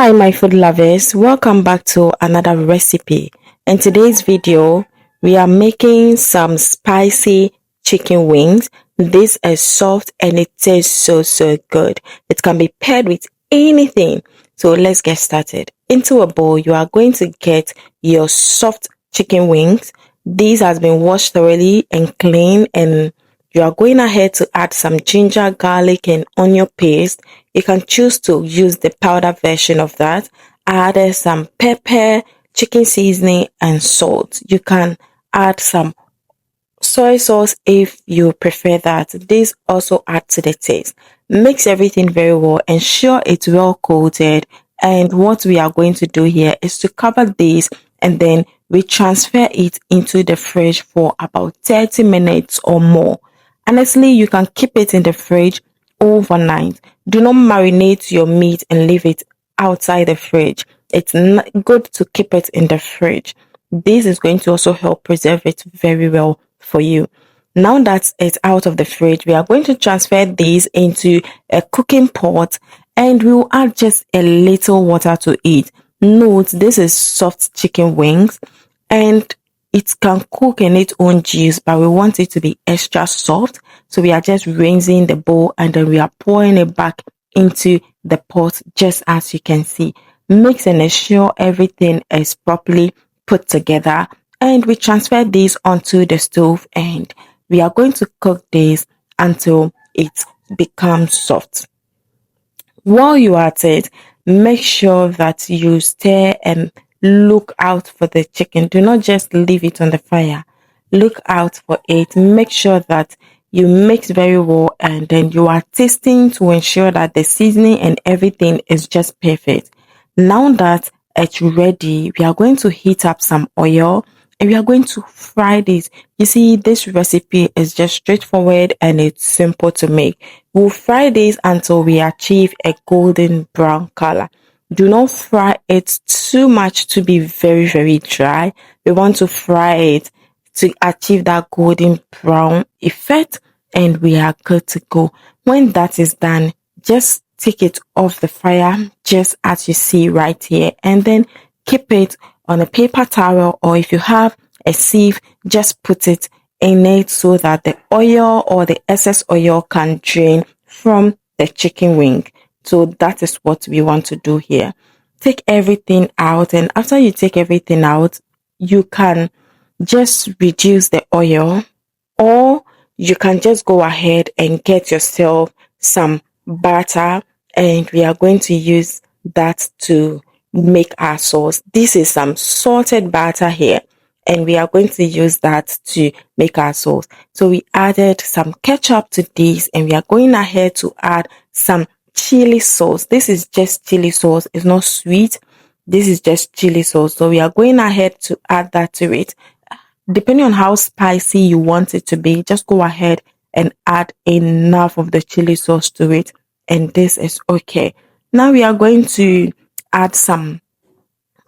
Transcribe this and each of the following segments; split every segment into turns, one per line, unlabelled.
Hi my food lovers, welcome back to another recipe. In today's video, we are making some spicy chicken wings. This is soft and it tastes so good. It can be paired with anything. So let's get started. Into a bowl, you are going to get your soft chicken wings. This has been washed thoroughly and clean, and you are going ahead to add some ginger, garlic, and onion paste. You can choose to use the powder version of that. Add some pepper, chicken seasoning, and salt. You can add some soy sauce if you prefer that. This also adds to the taste. Mix everything very well. Ensure it's well coated. And what we are going to do here is to cover this, and then we transfer it into the fridge for about 30 minutes or more. Honestly, you can keep it in the fridge overnight. Do not marinate your meat and leave it outside the fridge. It's not good to keep it in the fridge. This is going to also help preserve it very well for you. Now that it's out of the fridge, we are going to transfer this into a cooking pot, and we will add just a little water to it. Note, this is soft chicken wings and it can cook in its own juice, but we want it to be extra soft. So we are just rinsing the bowl and then we are pouring it back into the pot, just as you can see. Mix and ensure everything is properly put together, and we transfer this onto the stove, and we are going to cook this until it becomes soft. While you are at it, make sure that you stir and look out for the chicken. Do not just leave it on the fire. Look out for it. Make sure that you mix very well, and then you are tasting to ensure that the seasoning and everything is just perfect. Now that it's ready, we are going to heat up some oil and we are going to fry this. You see, this recipe is just straightforward and it's simple to make. We'll fry this until we achieve a golden brown color. Do not fry it too much to be very dry. We want to fry it to achieve that golden brown effect, and we are good to go. When that is done, just take it off the fire, just as you see right here, and then keep it on a paper towel, or if you have a sieve, just put it in it so that the oil or the excess oil can drain from the chicken wing. So that is what we want to do here. Take everything out, and after you take everything out, you can just reduce the oil, or you can just go ahead and get yourself some butter, and we are going to use that to make our sauce. This is some salted butter here, and we are going to use that to make our sauce. So we added some ketchup to this, and we are going ahead to add some chili sauce. This is just chili sauce. It's not sweet. This is just chili sauce. So we are going ahead to add that to it. Depending on how spicy you want it to be, just go ahead and add enough of the chili sauce to it, and this is okay. Now we are going to add some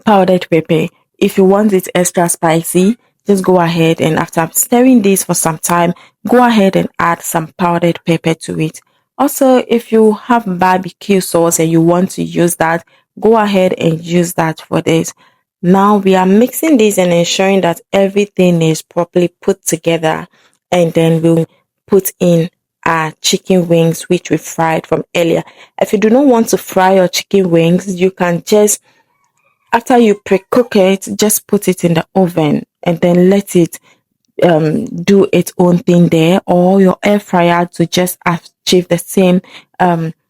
powdered pepper. If you want it extra spicy, just go ahead and after stirring this for some time, go ahead and add some powdered pepper to it. Also, if you have barbecue sauce and you want to use that, go ahead and use that for this. Now we are mixing this and ensuring that everything is properly put together, and then we'll put in our chicken wings, which we fried from earlier. If you do not want to fry your chicken wings, you can just, after you pre-cook it, just put it in the oven and then let it do its own thing there, or your air fryer to just achieve the same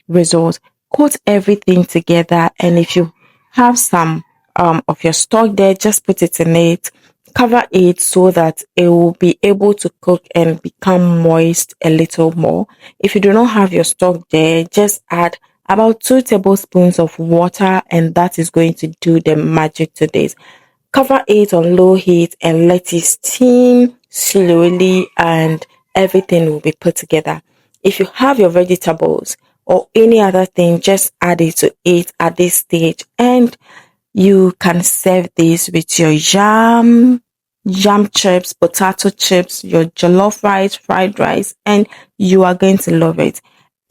result. Coat everything together, and if you have some of your stock there, just put it in it, cover it so that it will be able to cook and become moist a little more. If you do not have your stock there, just add about 2 tablespoons of water, and that is going to do the magic to this. Cover it on low heat and let it steam slowly, and everything will be put together. If you have your vegetables or any other thing, just add it to it at this stage, and you can serve this with your yam chips, potato chips, your jollof rice, fried rice, and you are going to love it.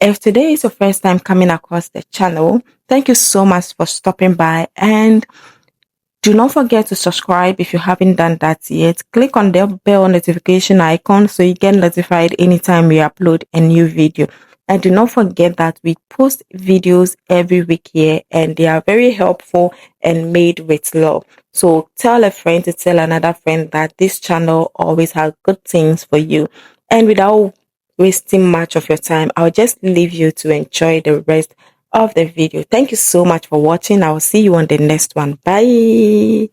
If today is your first time coming across the channel, thank you so much for stopping by, and do not forget to subscribe if you haven't done that yet. Click on the bell notification icon so you get notified anytime we upload a new video. And do not forget that we post videos every week here, and they are very helpful and made with love. So tell a friend to tell another friend that this channel always has good things for you. And without wasting much of your time, I'll just leave you to enjoy the rest of the video. Thank you so much for watching. I will see you on the next one. Bye.